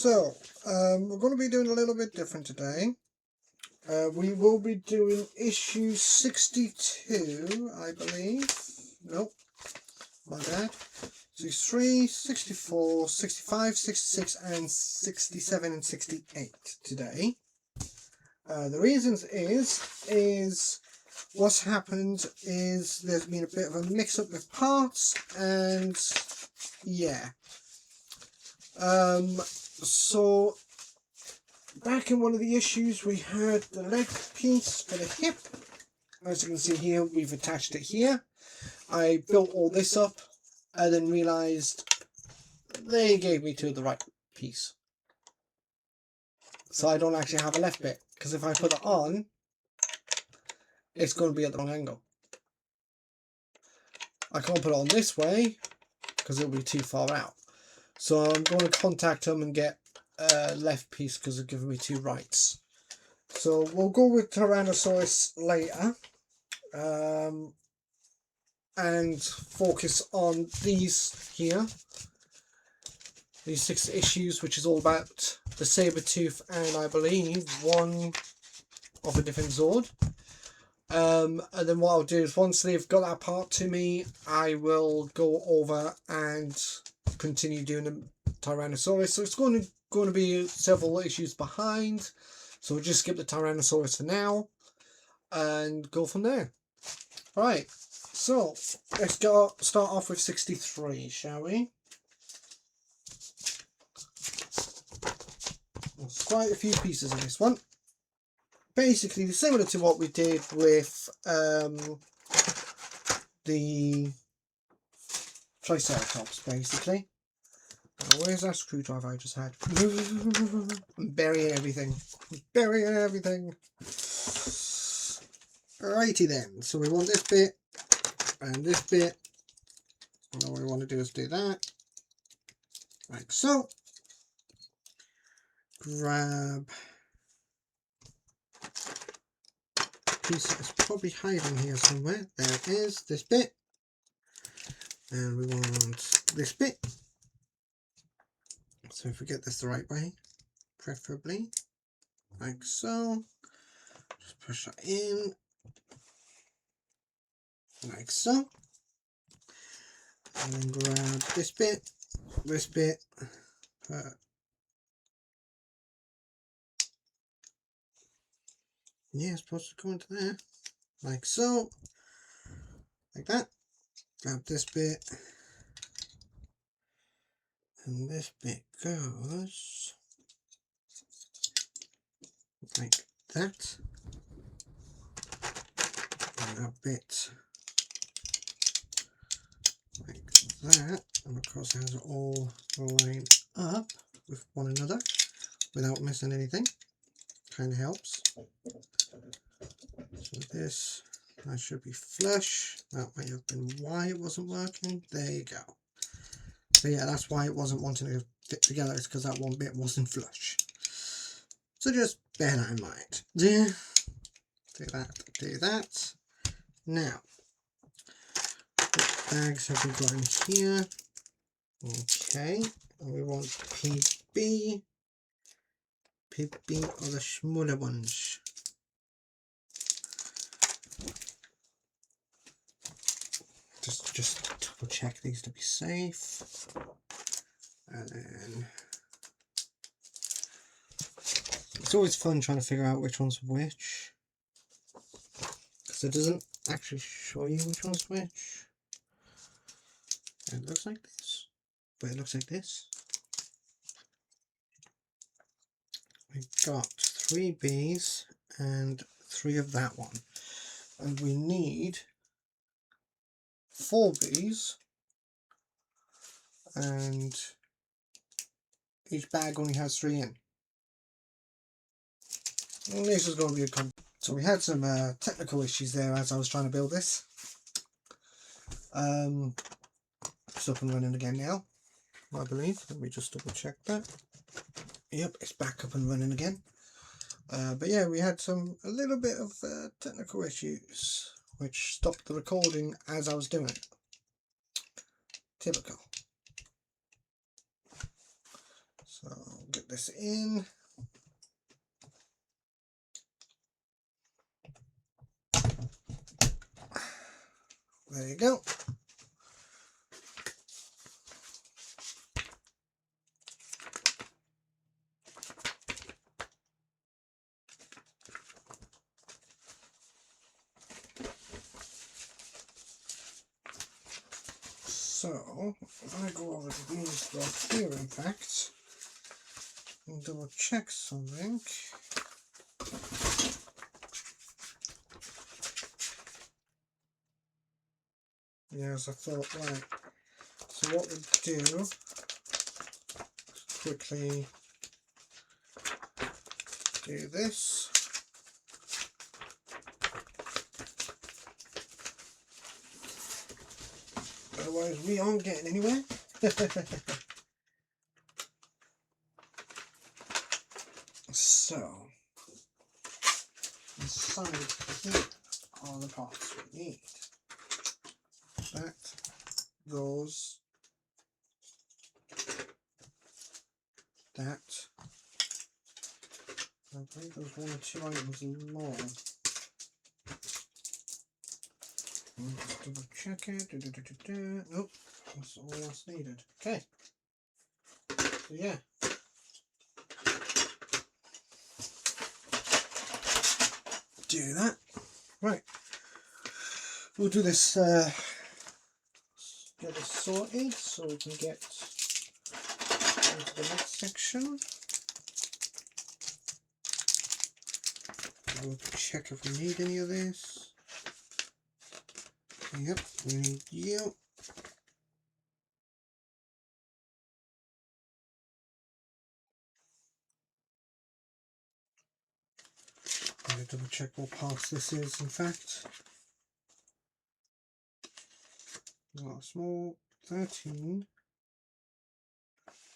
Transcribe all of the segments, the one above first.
So, we're going to be doing a little bit different today. We will be doing issue 62, I believe. Nope, my bad. 63, 64, 65, 66, and 67 and 68 today. The reasons is what's happened is there's been a bit of a mix-up with parts, and yeah. So back in one of the issues we had the leg piece for the hip. As you can see here, we've attached it here. I built all this up and then realised they gave me to the right piece. So I don't actually have a left bit, because if I put it on, it's going to be at the wrong angle. I can't put it on this way because it'll be too far out. So I'm going to contact them and get a left piece because they're giving me two rights. So we'll go with Tyrannosaurus later. And focus on these here. These 6 issues, which is all about the Sabertooth and I believe one of a different Zord. And then what I'll do is once they've got that part to me, I will go over and continue doing the Tyrannosaurus. So it's going to be several issues behind. So we'll just skip the Tyrannosaurus for now and go from there. Right. So let's start off with 63, shall we? There's quite a few pieces in this one. Basically similar to what we did with the Triceratops, basically. Where's that screwdriver I just had? I'm burying everything. Burying everything. Righty then. So we want this bit and this bit. And all we want to do is do that. Like so. Grab a piece that's probably hiding here somewhere. There it is, this bit. And we want this bit. So if we get this the right way, preferably. Like so. Just push that in. Like so. And then grab this bit. Yeah, it's supposed to go into there, like so, like that. Grab this bit, and this bit goes like that, and that bit like that, and of course it has it all lined up with one another without missing anything. Kind of helps. So this, that should be flush. That might have been why it wasn't working. There you go. So yeah, that's why it wasn't wanting to fit together. It's because that one bit wasn't flush. So just bear that in mind. Yeah. Do that. Now, what bags have we got in here? Okay, and we want PB. PB are the smaller ones. Just double check these to be safe, and then it's always fun trying to figure out which one's which, because it doesn't actually show you which one's which. It looks like this, but it looks like this. We've got 3 Bs and 3 of that one, and we need 4 Bs, and each bag only has 3 in. And this is going to be a so we had some technical issues there as I was trying to build this. It's up and running again now, I believe. Let me just double check that. Yep, it's back up and running again. But yeah, we had a little bit of technical issues which stopped the recording as I was doing it. Typical. So I'll get this in. There you go. So, I'm going to go over to these dots here, in fact, and double check something. Yes, I thought, right. So what we do, quickly do this. Otherwise we aren't getting anywhere. So, inside here are the parts we need. That goes, that, I believe there's 1 or 2 items more. Let's double check it. Nope, that's all that's needed. Okay, so yeah. Do that. Right. We'll do this, get this sorted so we can get into the next section. We'll check if we need any of this. Yep, we need you. I'm going to double check what parts this is, in fact. Not small, 13.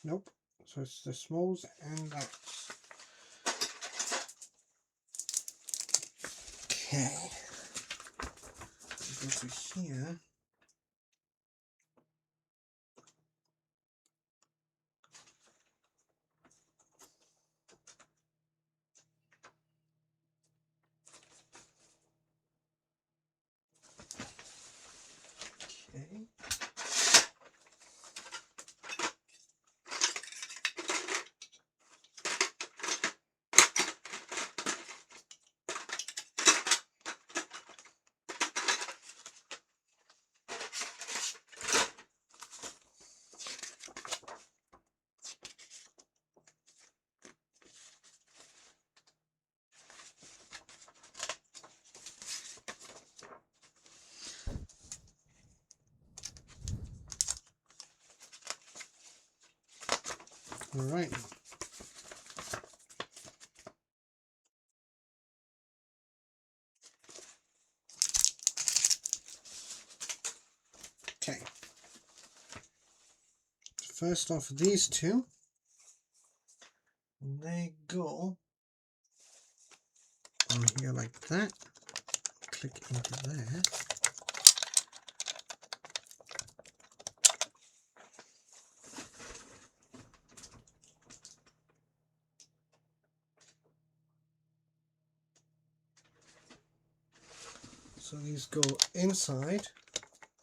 Nope, so it's the smalls and that. Okay. Go to here. Okay. All right. Okay. First off, these two, they go on here like that. Click into there. So these go inside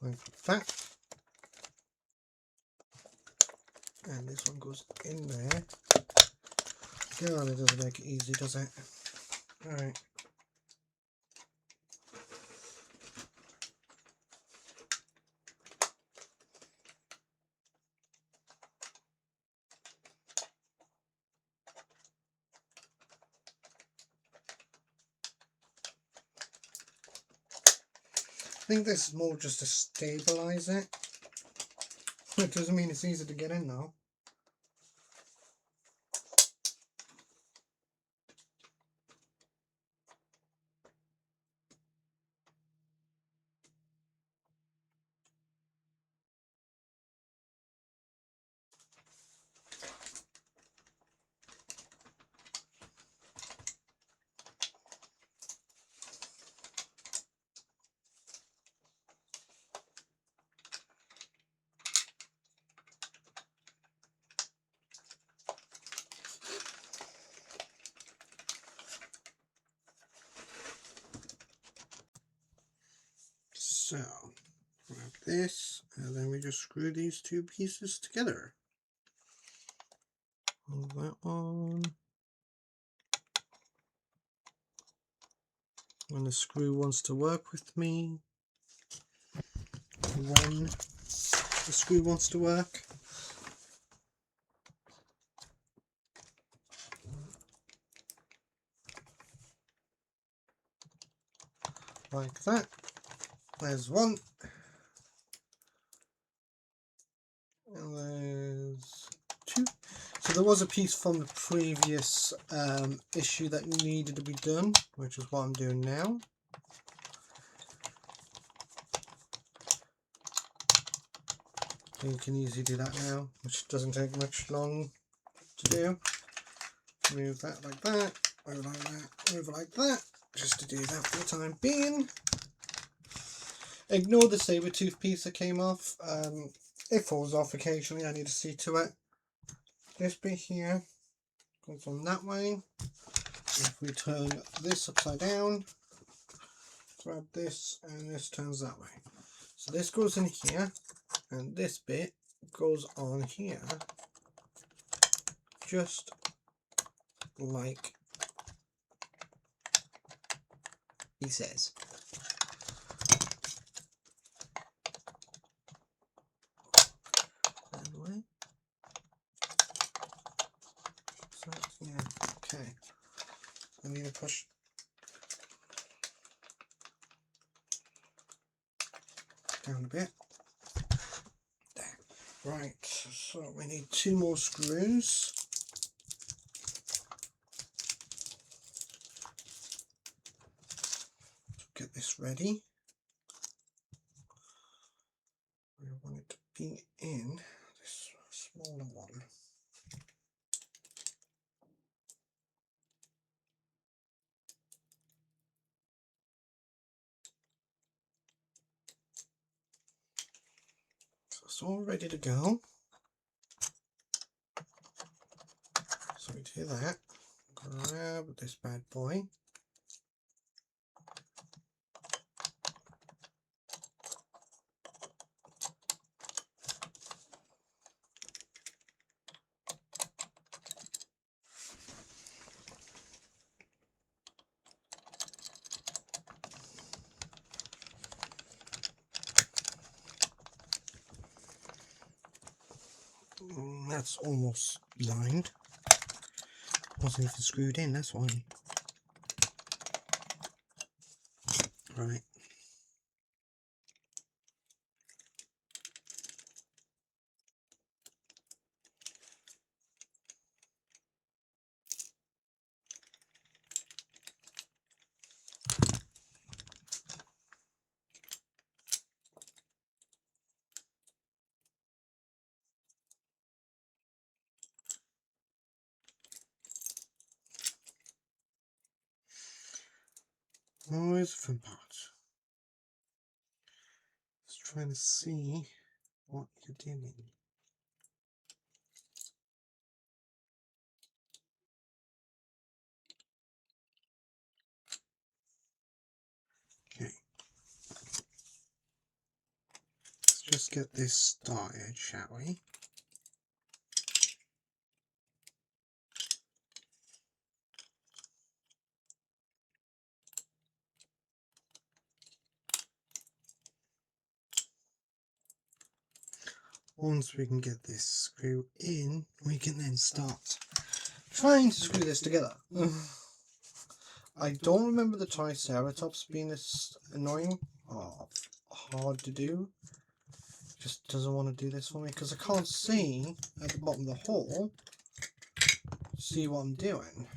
like that. And this one goes in there. God, it doesn't make it easy, does it? Alright. I think this is more just to stabilize it. It doesn't mean it's easy to get in though. So grab this, and then we just screw these two pieces together. Hold that on. When the screw wants to work with me. When the screw wants to work. Like that. There's one. And there's two. So there was a piece from the previous issue that needed to be done, which is what I'm doing now. So you can easily do that now, which doesn't take much long to do. Move that like that, move like that, move like that, just to do that for the time being. Ignore the saber tooth piece that came off. It falls off occasionally, I need to see to it. This bit here goes on that way. If we turn this upside down, grab this, and this turns that way. So this goes in here, and this bit goes on here, just like he says. Anyway. So, yeah, okay. I need to push down a bit. There. Right, so we need 2 more screws. To get this ready. I want it to be in this smaller one. So it's all ready to go. So we do that. Grab this bad boy. That's almost lined. Wasn't even screwed in, that's why. Right. Always the fun part. Just trying to see what you're doing. Okay. Let's just get this started, shall we? Once we can get this screw in, we can then start trying to screw this together. I don't remember the Triceratops being this annoying or hard to do. Just doesn't want to do this for me because I can't see at the bottom of the hole, see what I'm doing.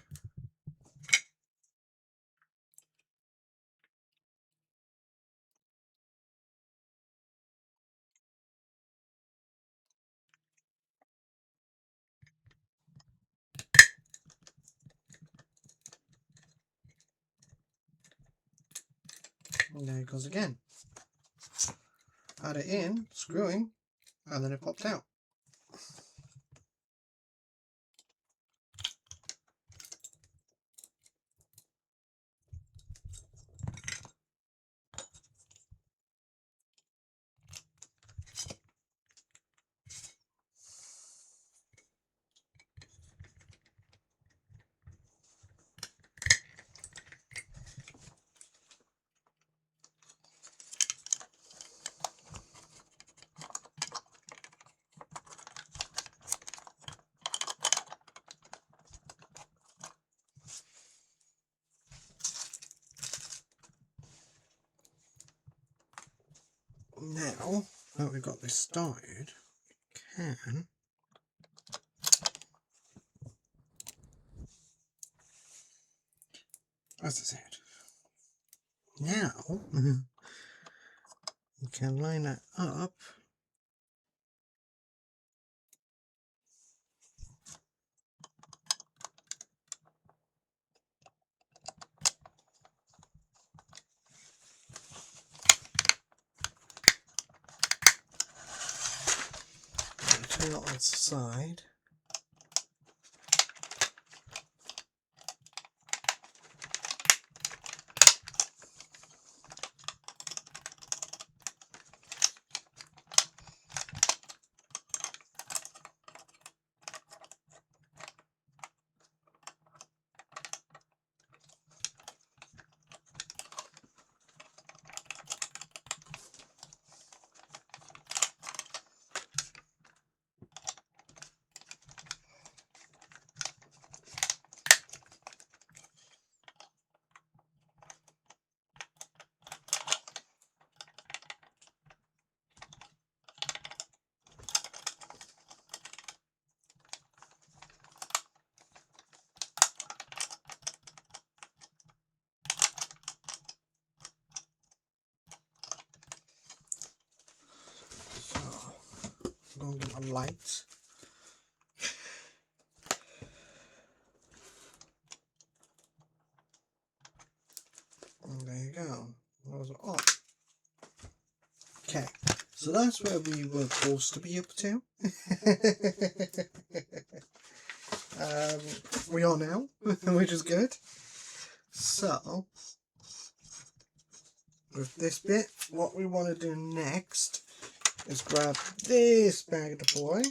And there it goes again. Add it in, screwing, and then it popped out. now that we've got this started, we can as I said, now you can line that up and turn it on its side. I'm going to get my lights. And there you go. Those are on. Okay, so that's where we were supposed to be up to. We are now, which is good. So, with this bit, what we want to do next is grab this bag of the boy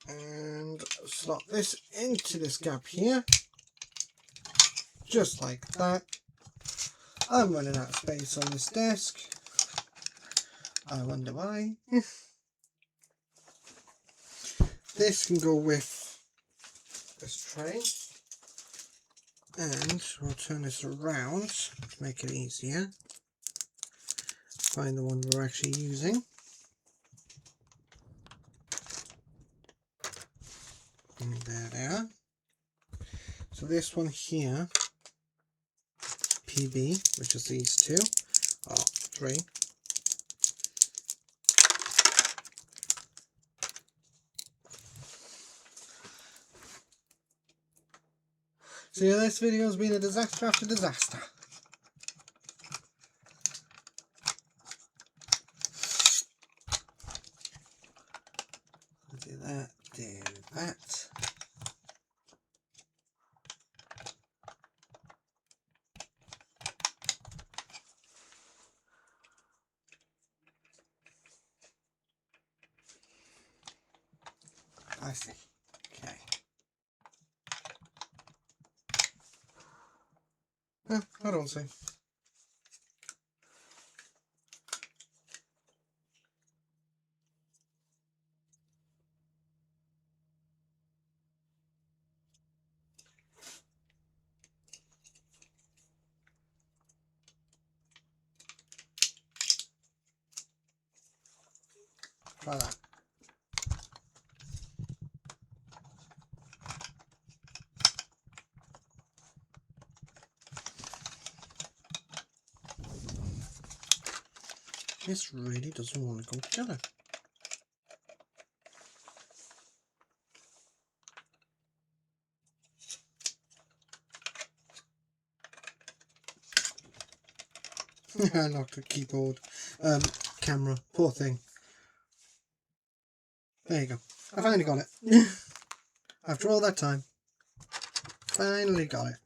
and slot this into this gap here, just like that. I'm running out of space on this desk. I wonder why. This can go with this tray, and we'll turn this around to make it easier. Find the one we're actually using. And there they are. So this one here, PB, which is these two, or three. So yeah, this video has been a disaster after disaster. Do that, do that. I see. Okay. I don't see. Try that. This really doesn't want to go together. I knocked the keyboard. Camera. Poor thing. There you go. I finally got it. After all that time. Finally got it.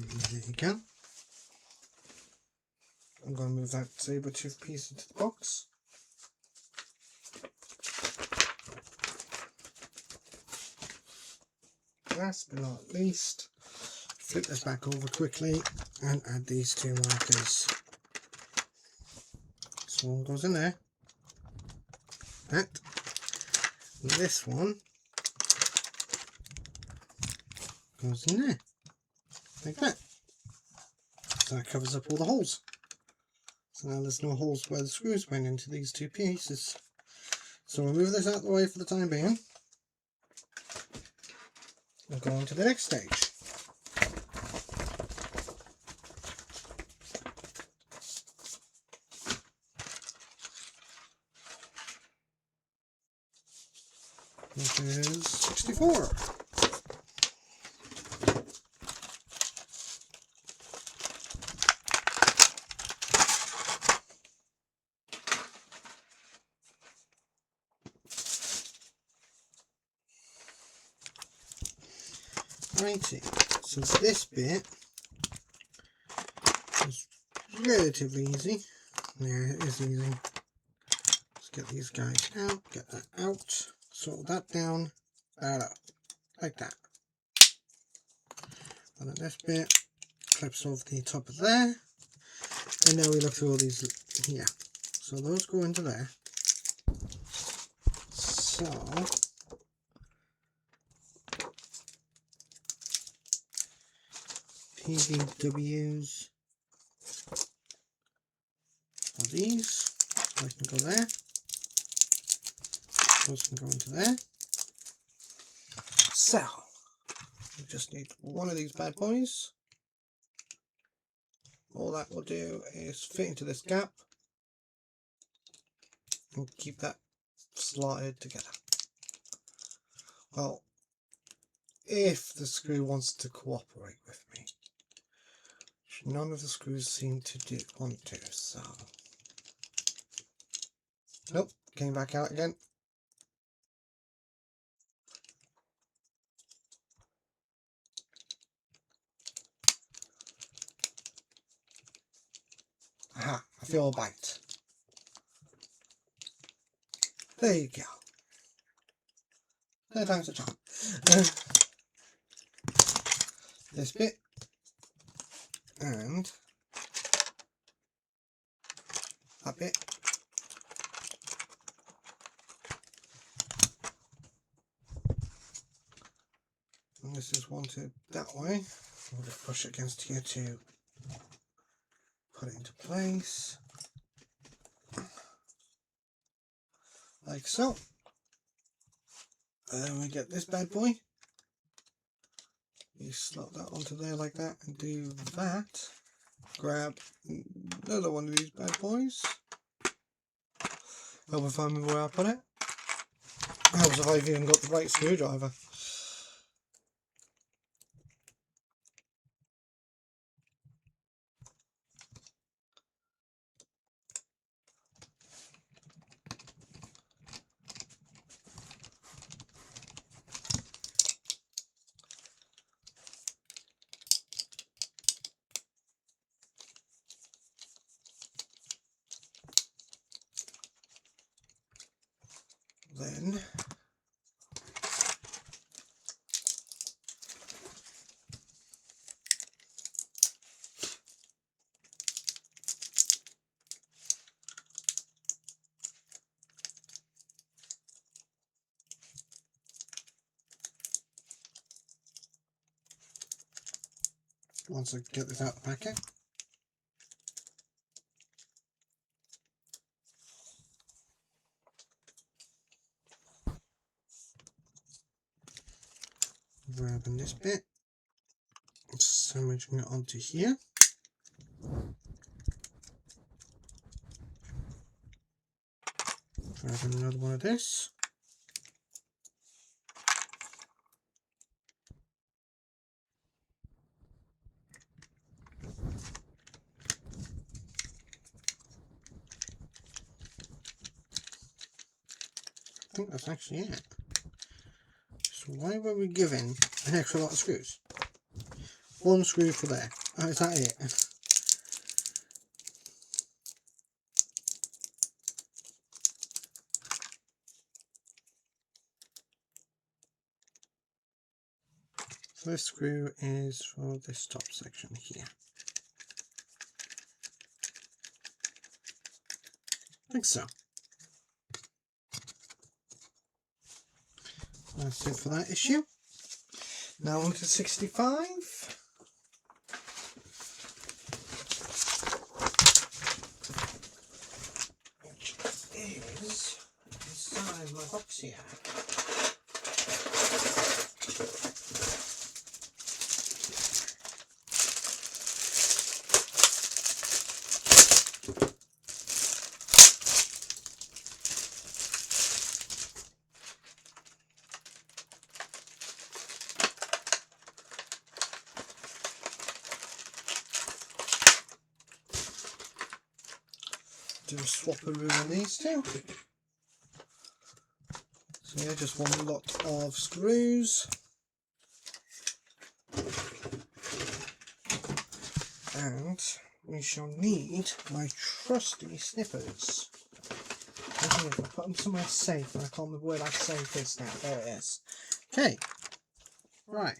There you go. I'm going to move that saber tooth piece into the box. Last but not least, flip this back over quickly and add these two markers. This one goes in there. That. And this one goes in there. Like that. So that covers up all the holes. So now there's no holes where the screws went into these two pieces. So we'll move this out of the way for the time being. We'll go on to the next stage. Which is 64. Righty, so this bit is relatively easy. Yeah, it is easy. Let's get these guys out, get that out, sort that down, that up, like that. And then this bit clips over the top of there, and now we look through all these here. So those go into there. So PVWs are these, so I can go there, those can go into there. So we just need one of these bad boys. All that will do is fit into this gap and keep that slotted together. Well, if the screw wants to cooperate with me, which none of the screws seem to want to, so nope, came back out again. Aha, I feel a bite. There you go. Third time's a charm. This bit and that bit. And this is wanted that way. I'll just push it against here to put it into place. Like so. And then we get this bad boy. You slot that onto there like that and do that. Grab another one of these bad boys. Help if I remember where I put it. Helps if I've even got the right screwdriver. Then once I get this out of the packet, grabbing this bit, sandwiching it onto here. Grabbing another one of this. I think that's actually it. So why were we given an extra lot of screws? one screw for there. Oh, is that it? So this screw is for this top section here. I think so. That's it for that issue. Now on to 65. Which is inside my box here. Do a swap-a-roo on these two. So yeah, just one lot of screws. And we shall need my trusty snippers. I put them somewhere safe, and I can't remember where that safe is now. There it is. Okay. Right.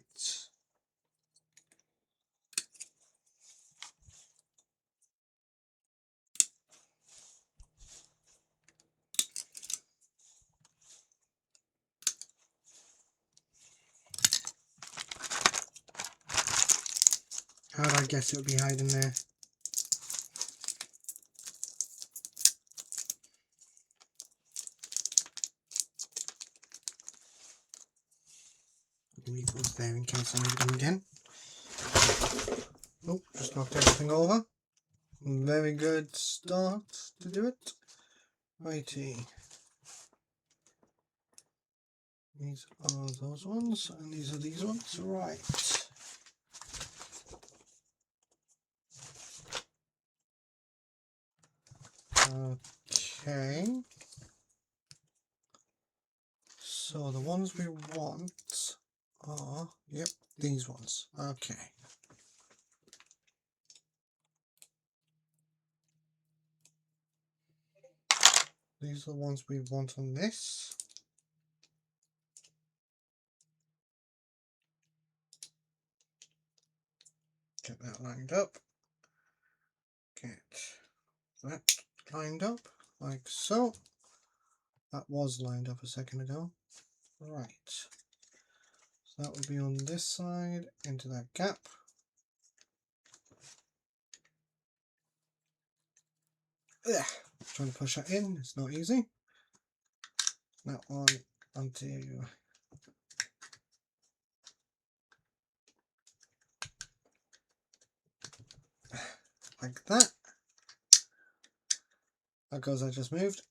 How would I guess it would be hiding there? Leave those there in case I need them again. Oh, just knocked everything over. Very good start to do it. Righty. These are those ones, and these are these ones. Right. Okay. So the ones we want are, yep, these ones. Okay. These are the ones we want on this. Get that lined up. Get that lined up like so. That was lined up a second ago. Right. So that would be on this side into that gap. Ugh. Trying to push that in, it's not easy. That one onto like that. That goes, I just moved.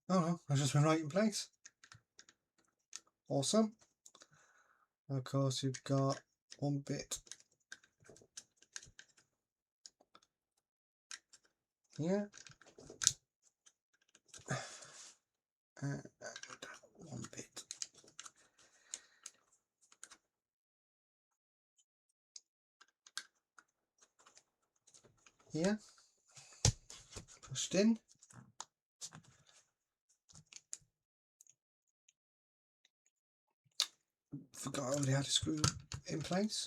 Oh no, I've just been right in place. Awesome. And of course you've got one bit here. And one bit here. Pushed in. Forgot I already had a screw in place.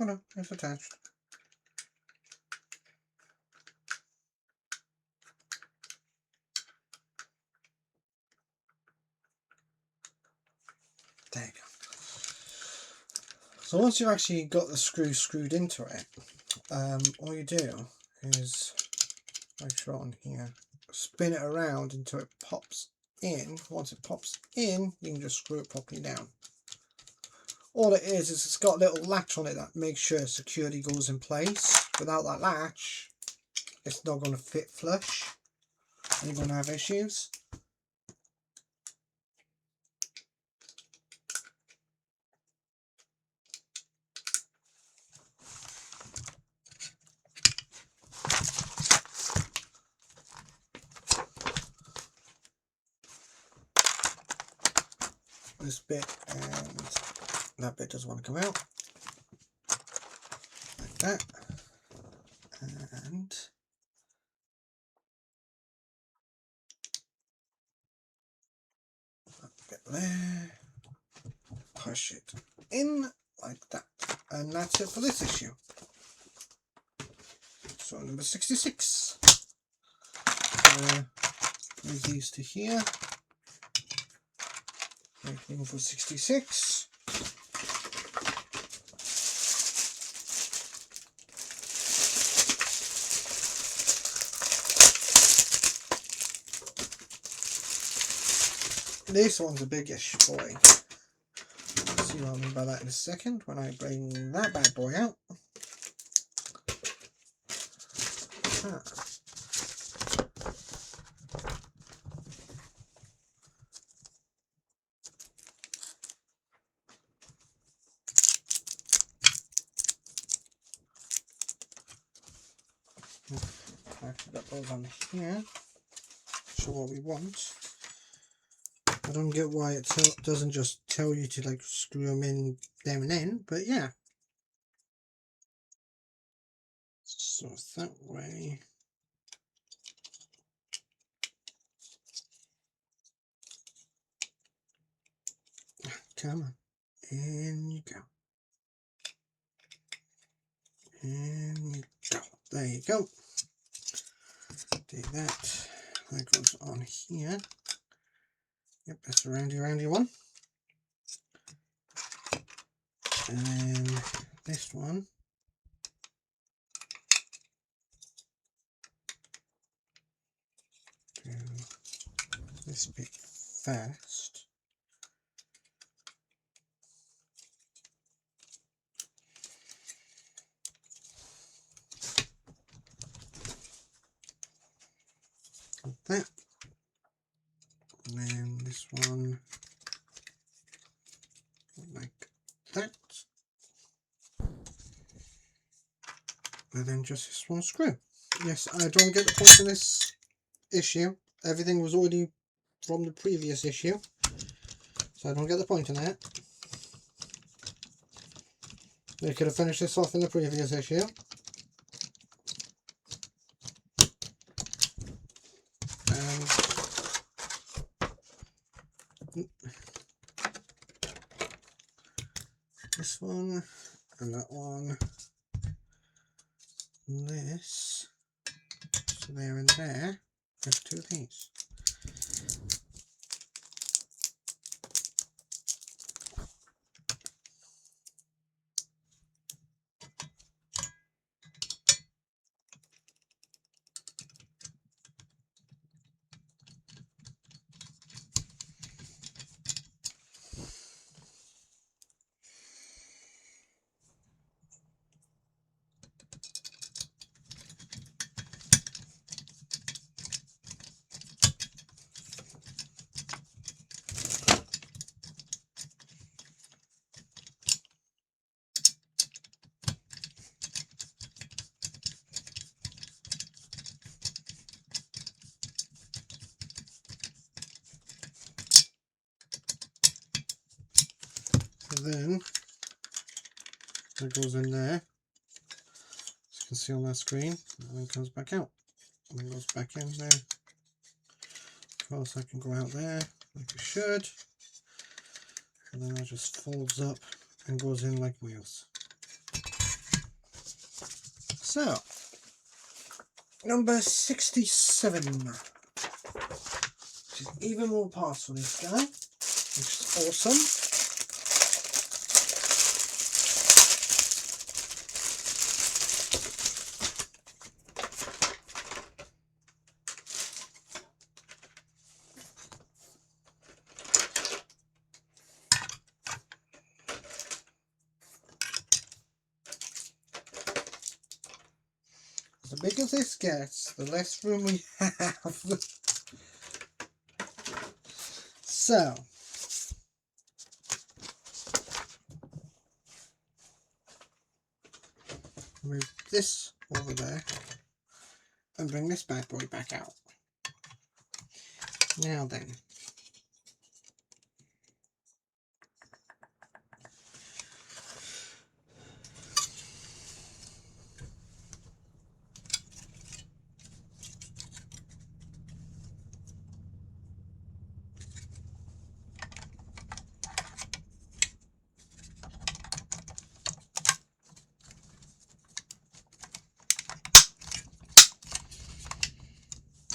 Oh no, it's attached. There you go. So once you've actually got the screw screwed into it, all you do is make sure on here, spin it around until it pops in. Once it pops in, you can just screw it properly down. All it is it's got a little latch on it that makes sure security goes in place. Without that latch, it's not going to fit flush and you're going to have issues. this bit and that bit doesn't want to come out, like that, and that bit there, push it in like that, and that's it for this issue. So number 66. Move these to here. Making for 66. This one's a big-ish boy. I'll see what I mean by that in a second when I bring that bad boy out. I've got those on here. Show what we want. I don't get why it doesn't just tell you to like screw them in there and then, but yeah. So that way. Come on. In you go. In you go. There you go. Take that. That goes on here. Yep, that's a roundy one. And then this one. Do this bit first. Like that. And then this one like that. And then just this one screw. Yes, I don't get the point in this issue. Everything was already from the previous issue. So I don't get the point in that. They could have finished this off in the previous issue. This one and that one, and this, so there and there, there's two of these. Then that goes in there, as you can see on that screen, and then comes back out, and then goes back in there. Of course, I can go out there like it should, and then it just folds up and goes in like wheels. So, number 67, which is even more parts for this guy, which is awesome. The bigger this gets, the less room we have. So, move this over there and bring this bad boy back out. Now then,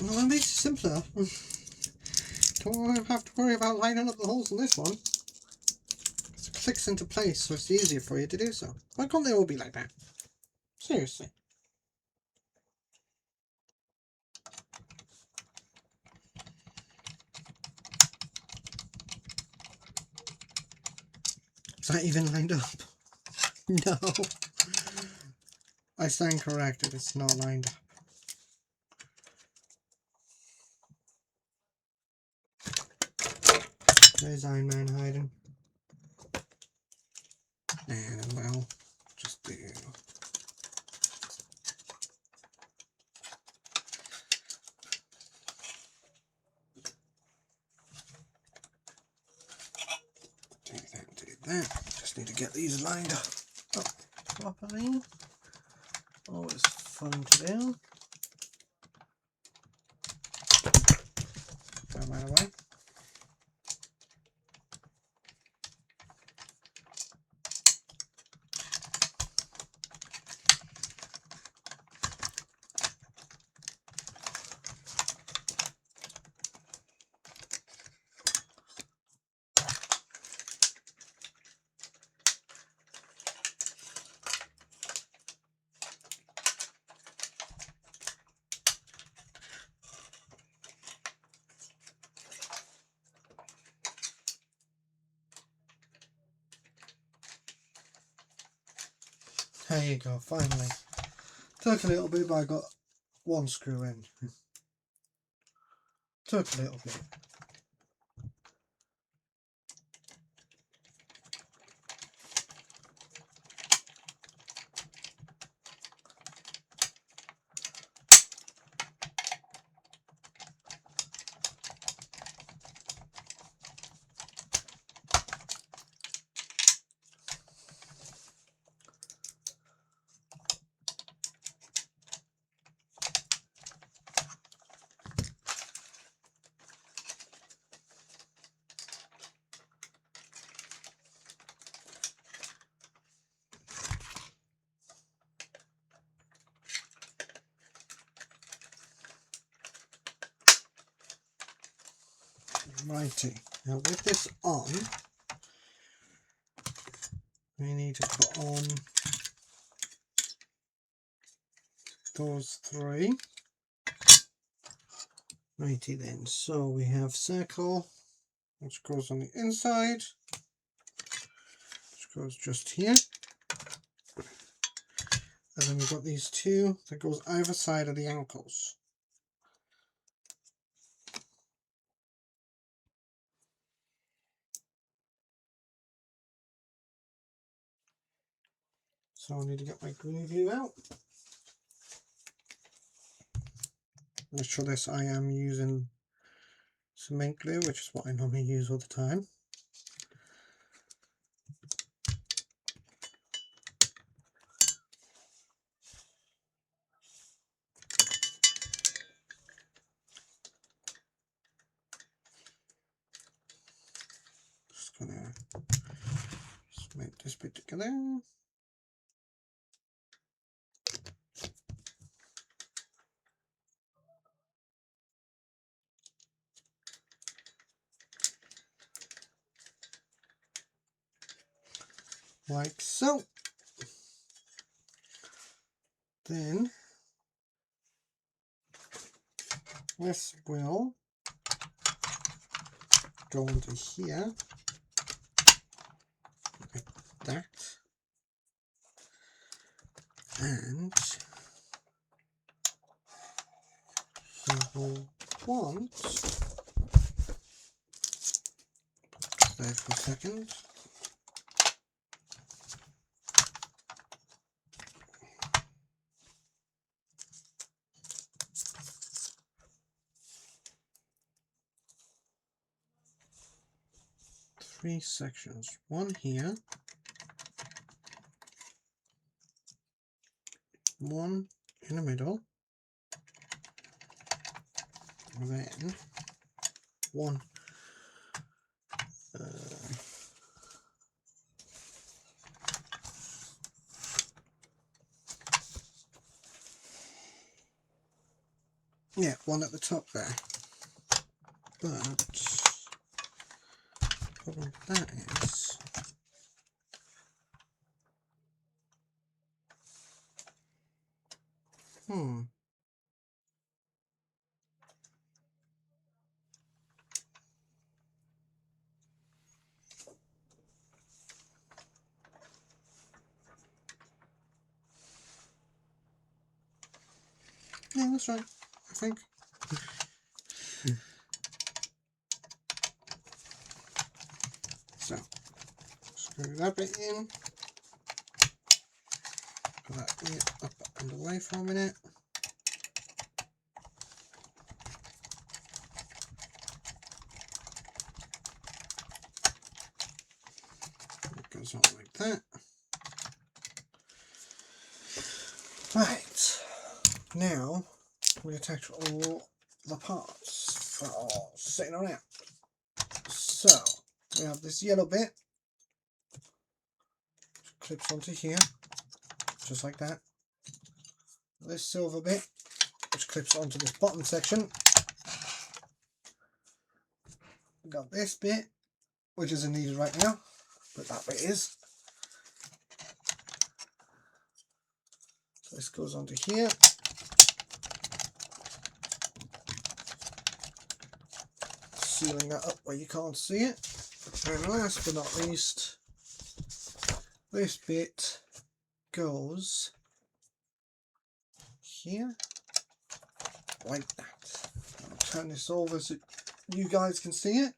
Well, that makes it simpler. Don't have to worry about lining up the holes in this one. It clicks into place, so it's easier for you to do so. Why can't they all be like that? Seriously. Is that even lined up? No. I stand corrected, it's not lined up. There's Iron Man hiding. And well, just do. Do that. Just need to get these lined up properly. Always fun to do. Go right away. There you go, finally. Took a little bit, but I got one screw in. Took a little bit. Righty. Now with this on, we need to put on those three. Righty then. So we have circle, which goes on the inside, which goes just here. And then we've got these two that goes either side of the ankles. So I need to get my glue glue out. Let's show this. I am using cement glue, which is what I normally use all the time. Just gonna cement this bit together. Like so. Then this will go into here like that, and you will want, stay for a second, three sections, one here, one in the middle, and then one Yeah, one at the top there. But the problem with that is yeah, that's right, I think. So, screw that bit in. Put that bit up and away for a minute. It goes on like that. Right, now we attach all the parts that are sitting on out. So we have this yellow bit, which clips onto here, just like that. This silver bit, which clips onto this bottom section. We've got this bit, which isn't needed right now, but that bit is. So this goes onto here. Sealing that up where you can't see it. And last but not least, this bit goes here, like that. I'll turn this over so you guys can see it.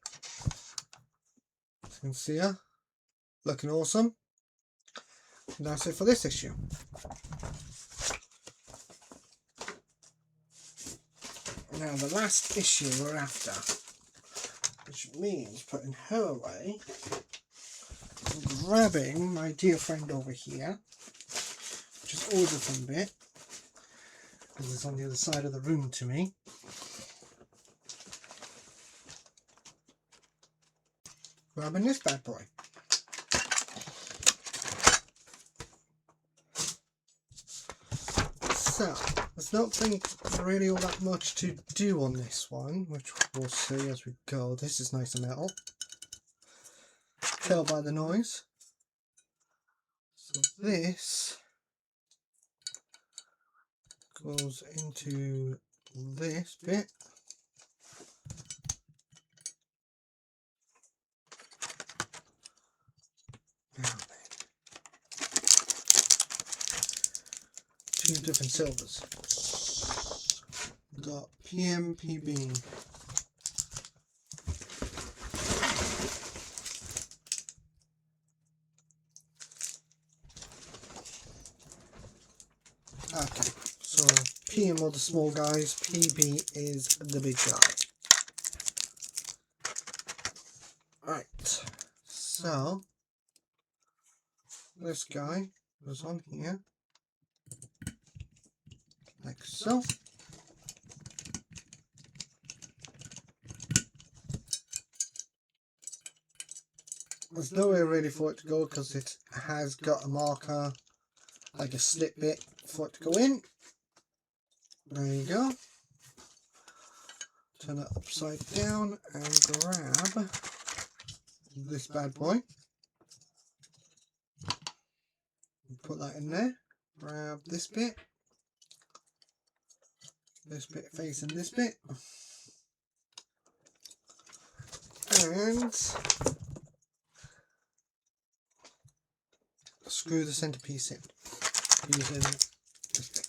You can see her looking awesome. And that's it for this issue. Now the last issue we're after, which means putting her away, and grabbing my dear friend over here, which is always a fun bit, because it's on the other side of the room to me. Grabbing this bad boy. So, there's not been really all that much to do on this one, which we'll see as we go. This is nice and metal. Tell by the noise. So this goes into this bit. Now then. Two different silvers. We've got PMPB. Okay, so PM are the small guys, PB is the big guy. Right, so this guy goes on here, like so. There's nowhere really for it to go because it has got a marker, like a slit bit for it to go in. There you go. Turn it upside down and grab this bad boy. Put that in there. Grab this bit facing this bit. And screw the centerpiece in using this bit.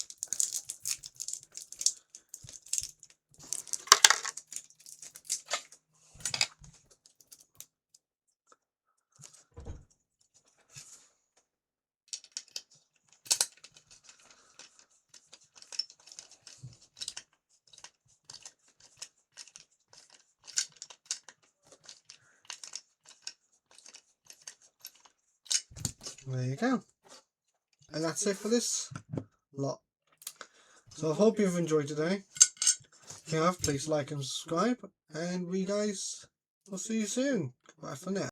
There you go. And that's it for this lot. So I hope you've enjoyed today. If you have, please like and subscribe. And we guys will see you soon. Bye for now.